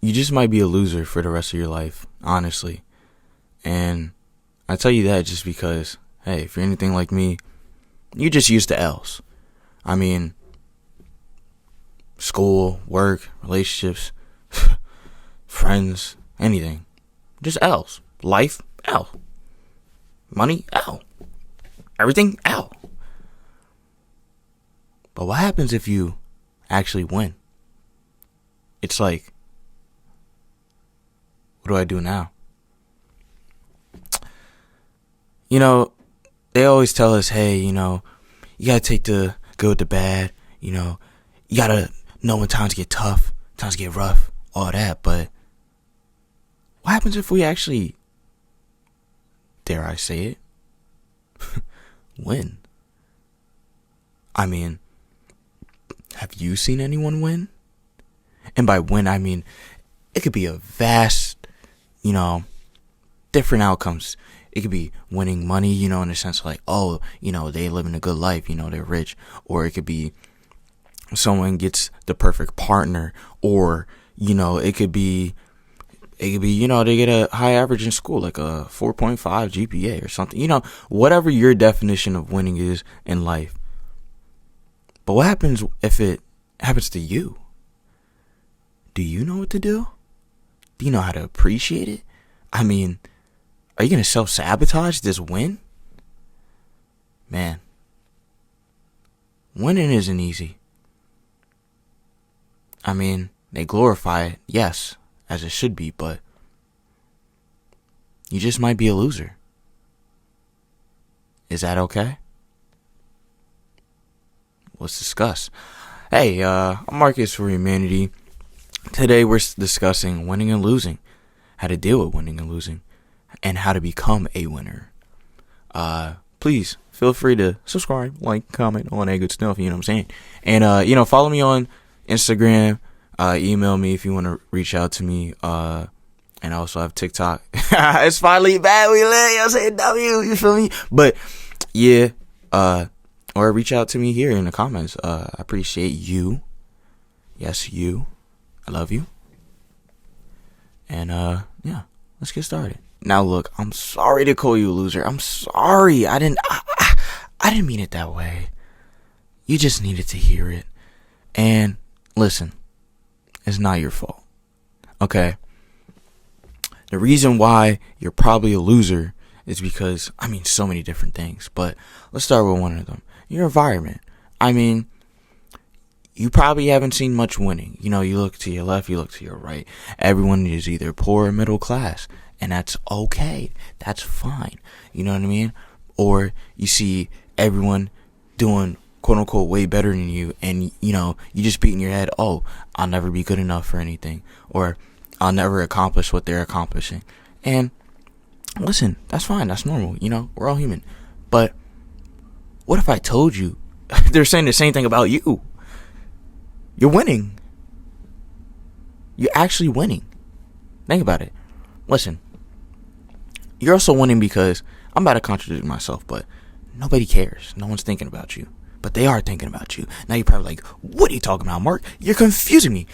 you just might be a loser for the rest of your life, honestly. And I tell you that just because, hey, if you're anything like me, you're just used to L's. I mean, school, work, relationships, friends, anything. Just L's. Life, L. Money, L. Everything, L. But what happens if you actually win? It's like, what do I do now? They always tell us, hey, you gotta take the good with the bad, you gotta know when times get tough, times get rough, all that. But what happens if we actually, dare I say it, win? I mean, have you seen anyone win? And by win, I mean, it could be a vast, different outcomes. It could be winning money, in the sense of like, oh, they living a good life, they're rich. Or it could be someone gets the perfect partner. Or, it could be, they get a high average in school, like a 4.5 GPA or something. Whatever your definition of winning is in life. But what happens if it happens to you? Do you know what to do? Do you know how to appreciate it? I mean, are you going to self-sabotage this win? Man, winning isn't easy. I mean, they glorify it, yes, as it should be, but you just might be a loser. Is that okay? Let's discuss. Hey, I'm Marcus for Humanity. Today we're discussing winning and losing, how to deal with winning and losing, and how to become a winner. Please feel free to subscribe, like, comment, all that good stuff, you know what I'm saying? And, follow me on Instagram, email me if you want to reach out to me, and I also have TikTok. It's finally bad, we lit, you know what I'm saying? W, you feel me? But, yeah, or reach out to me here in the comments. I appreciate you. Yes, you. I love you. And, yeah, let's get started. Now, look, I'm sorry to call you a loser. I'm sorry. I didn't mean it that way. You just needed to hear it. And listen, it's not your fault. Okay? The reason why you're probably a loser is because, so many different things. But let's start with one of them. Your environment. You probably haven't seen much winning. You look to your left, you look to your right. Everyone is either poor or middle class. And that's okay. That's fine. You know what I mean? Or you see everyone doing quote unquote way better than you. And, you just beating your head. Oh, I'll never be good enough for anything. Or I'll never accomplish what they're accomplishing. And listen, that's fine. That's normal. We're all human. But what if I told you they're saying the same thing about you? You're winning. You're actually winning. Think about it. Listen, you're also winning because I'm about to contradict myself, but nobody cares. No one's thinking about you. But they are thinking about you. Now you're probably like, what are you talking about, Mark? You're confusing me.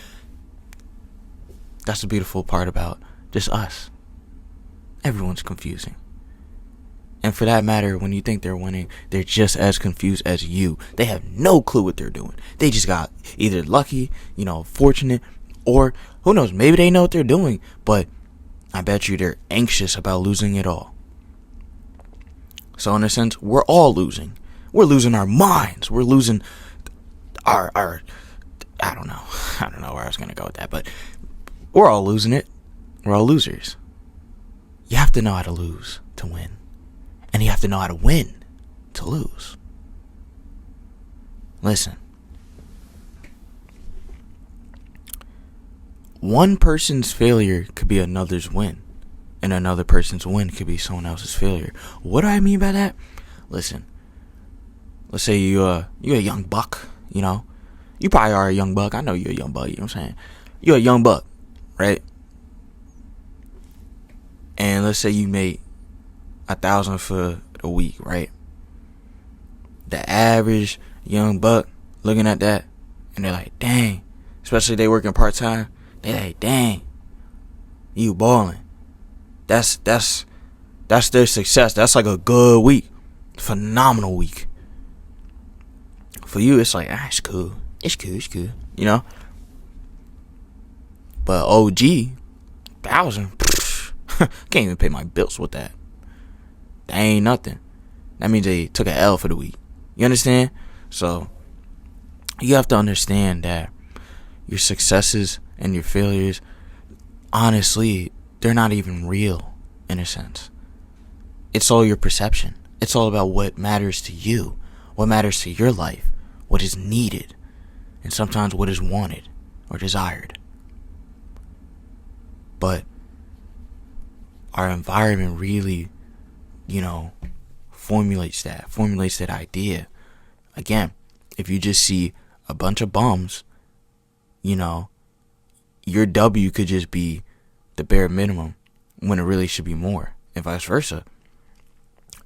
That's the beautiful part about just us. Everyone's confusing. And for that matter, when you think they're winning, they're just as confused as you. They have no clue what they're doing. They just got either lucky, fortunate, or who knows, maybe they know what they're doing, but I bet you they're anxious about losing it all. So in a sense, we're all losing. We're losing our minds. We're losing our I don't know where I was going to go with that, but we're all losing it. We're all losers. You have to know how to lose to win. And you have to know how to win to lose. Listen. One person's failure could be another's win. And another person's win could be someone else's failure. What do I mean by that? Listen. Let's say you're a young buck, You probably are a young buck. I know you're a young buck, you know what I'm saying? You're a young buck, right? And let's say you made 1,000 for a week, right? The average young buck looking at that, and they're like, dang. Especially they working part-time. They're like, dang, You balling. That's their success. That's like a good week. Phenomenal week. For you, it's like, it's cool. It's cool. You know? But OG, 1,000, can't even pay my bills with that. That ain't nothing. That means they took an L for the week. You understand? So, you have to understand that your successes and your failures, honestly, they're not even real, in a sense. It's all your perception. It's all about what matters to you, what matters to your life, what is needed, and sometimes what is wanted or desired. But our environment really, formulates that idea. Again, if you just see a bunch of bums, your W could just be the bare minimum when it really should be more, and vice versa.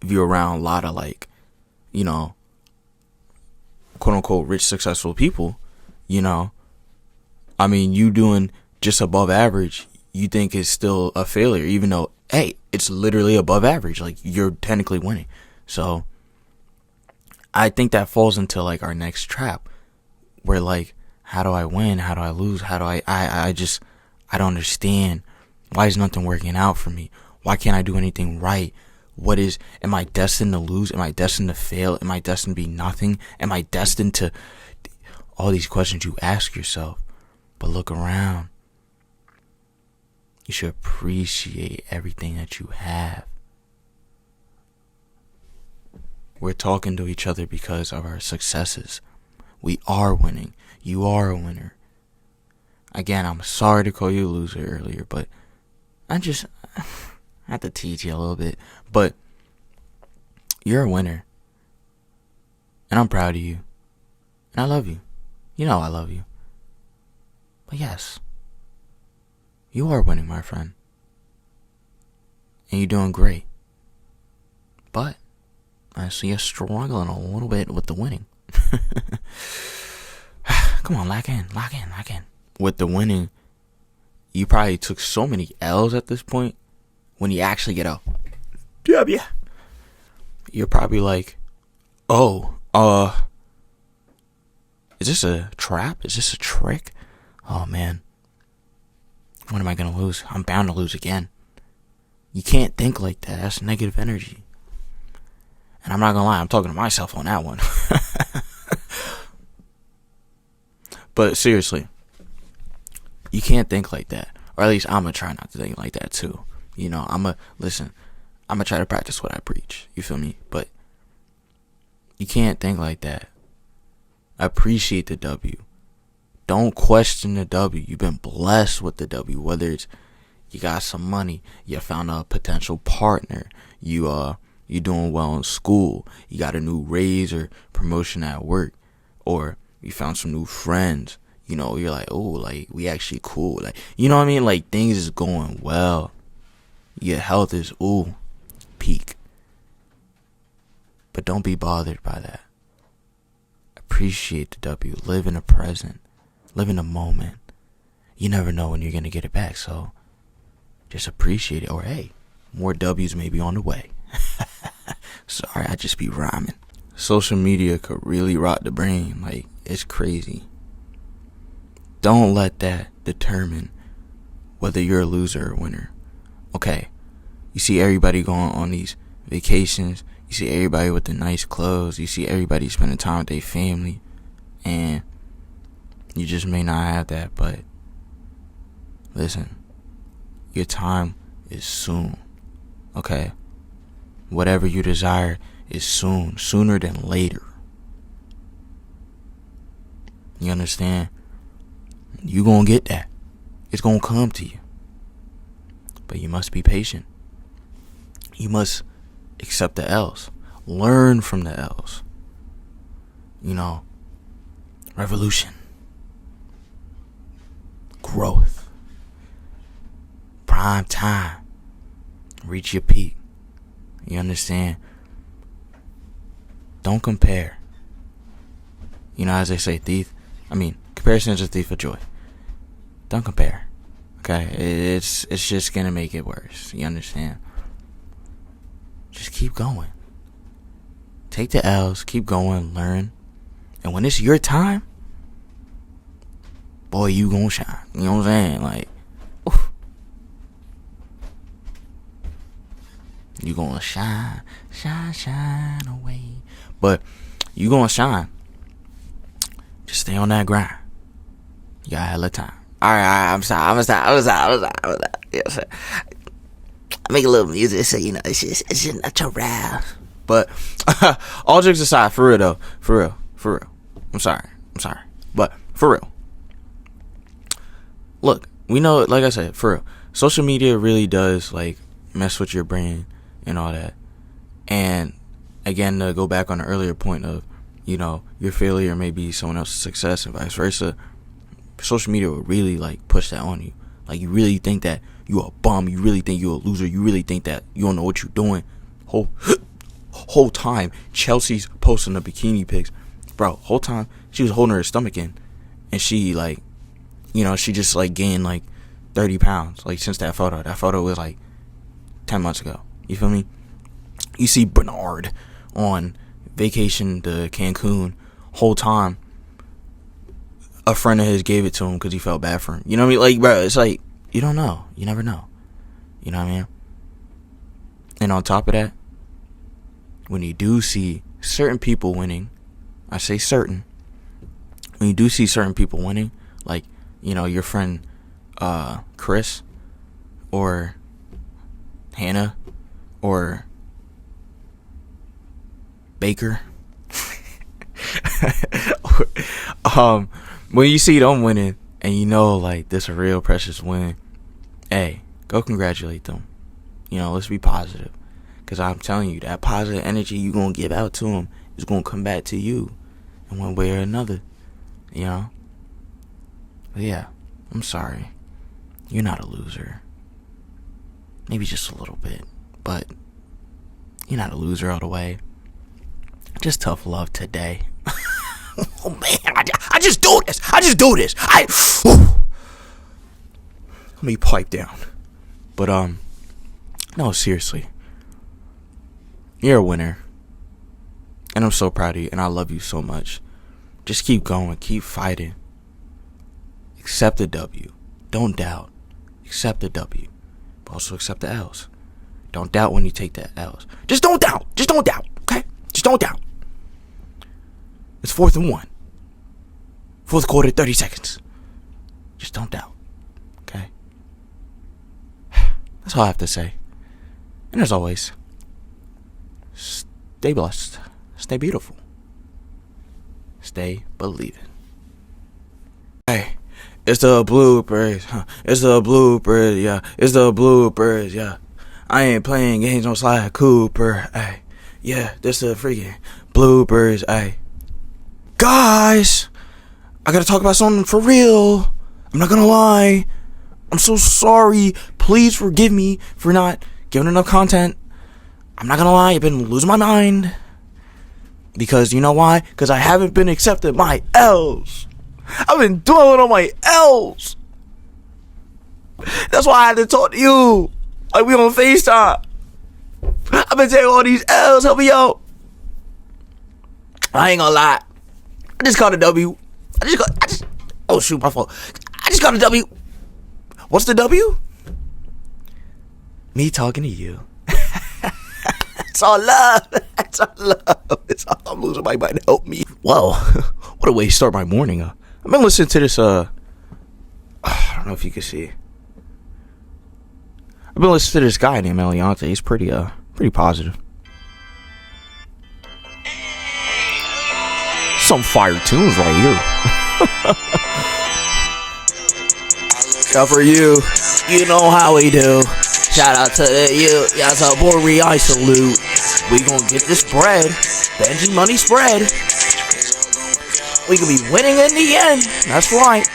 If you're around a lot of quote unquote rich, successful people, you doing just above average, you think it's still a failure, even though, hey, it's literally above average. Like, you're technically winning. So I think that falls into like our next trap, where like, how do I win? How do I lose? How do I don't understand. Why is nothing working out for me? Why can't I do anything right? Am I destined to lose? Am I destined to fail? Am I destined to be nothing? Am I destined to, all these questions you ask yourself. But look around. You should appreciate everything that you have. We're talking to each other because of our successes. We are winning. You are a winner. Again, I'm sorry to call you a loser earlier, but I have to teach you a little bit. But you're a winner. And I'm proud of you. And I love you. You know I love you. But yes, you are winning, my friend. And you're doing great. But I see you struggling a little bit with the winning. Come on, lock in. With the winning, you probably took so many L's at this point. When you actually get a W, you're probably like, is this a trap? Is this a trick? Oh man, what am I gonna lose? I'm bound to lose again. You can't think like that. That's negative energy. And I'm not gonna lie, I'm talking to myself on that one. But seriously, you can't think like that. Or at least I'm gonna try not to think like that too. I'm gonna try to practice what I preach. You feel me? But you can't think like that. Appreciate the W. Don't question the W. You've been blessed with the W. Whether it's you got some money, you found a potential partner, you're doing well in school, you got a new raise or promotion at work, or you found some new friends. You're like, oh, like we actually cool. Like, you know what I mean? Like, things is going well. Your health is, peak. But don't be bothered by that. Appreciate the W. Live in the present. Live in the moment. You never know when you're going to get it back. So just appreciate it. Or, hey, more W's may be on the way. Sorry, I just be rhyming. Social media could really rot the brain. Like, it's crazy. Don't let that determine whether you're a loser or a winner. Okay, you see everybody going on these vacations. You see everybody with the nice clothes. You see everybody spending time with their family. And you just may not have that. But listen, your time is soon. Okay? Whatever you desire is soon. Sooner than later. You understand? You gonna get that. It's gonna come to you. But you must be patient. You must accept the L's. Learn from the L's. Revolution. Growth. Prime time. Reach your peak. You understand? Don't compare. As they say, comparison is a thief of joy. Don't compare. Okay, it's just gonna make it worse. You understand? Just keep going. Take the L's, keep going, learn. And when it's your time, boy, you gonna shine. You know what I'm saying? Like, oof. You gonna shine, shine, shine away. But you gonna shine. Just stay on that grind. You got hella time. Alright, I'm sorry. Yes, I make a little music, so you know it's just not your rap. But all jokes aside, for real though, for real. I'm sorry. But for real. Look, we know, like I said, for real, social media really does like mess with your brain and all that. And again, to go back on the earlier point of, you know, your failure may be someone else's success and vice versa. Social media will really like push that on you. Like, you really think that you a bum, you really think you're a loser, you really think that you don't know what you're doing. Whole time Chelsea's posting the bikini pics, bro. Whole time she was holding her stomach in, and she like, you know, she just like gained like 30 pounds like since that photo. That photo was like 10 months ago. You feel me? You see Bernard on vacation to Cancun. Whole time a friend of his gave it to him because he felt bad for him. You know what I mean? Like, bro, it's like, you don't know. You never know. You know what I mean? And on top of that, when you do see certain people winning, I say certain, when you do see certain people winning, like, you know, your friend Chris or Hannah or Baker, when you see them winning and you know like this a real precious win, hey, go congratulate them. You know, let's be positive, because I'm telling you, that positive energy you gonna give out to them is gonna come back to you in one way or another. You know. But yeah, I'm sorry, you're not a loser. Maybe just a little bit, but you're not a loser all the way. Just tough love today. Oh man, I just do this. Let me pipe down. But no, seriously, you're a winner, and I'm so proud of you, and I love you so much. Just keep going, keep fighting. Accept the W. Don't doubt. Accept the W, but also accept the L's. Don't doubt when you take the L's. Just don't doubt. Okay? Just don't doubt. It's 4th and 1. Fourth quarter, 30 seconds. Just don't doubt. Okay? That's all I have to say. And as always, stay blessed. Stay beautiful. Stay believing. Hey, it's the bloopers. It's the bloopers, yeah. It's the bloopers, yeah. I ain't playing games on Sly Cooper. Ay, yeah, this the freaking bloopers. Ay, guys, I gotta talk about something for real. I'm not gonna lie. I'm so sorry. Please forgive me for not giving enough content. I'm not gonna lie. I've been losing my mind. Because you know why? Because I haven't been accepting my L's. I've been dwelling on my L's. That's why I had to talk to you. Like, we on FaceTime. I've been taking all these L's. Help me out. I ain't gonna lie. I just got a W. Oh shoot, my fault. I just got a W. What's the W? Me talking to you. It's all love. It's all love. It's all, I'm losing my mind. Help me. Whoa. What a way to start my morning. I've been listening to this, I don't know if you can see. I've been listening to this guy named Eliante. He's pretty positive. Some fire tunes right here. Shout for you. You know how we do. Shout out to you. Yeah, it's a boy, I salute. We gonna get this bread. Benji money spread. We could be winning in the end. That's right.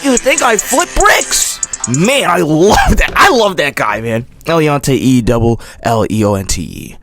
You think I flip bricks? Man, I love that. I love that guy, man. Eliante, E-double-L-E-O-N-T-E.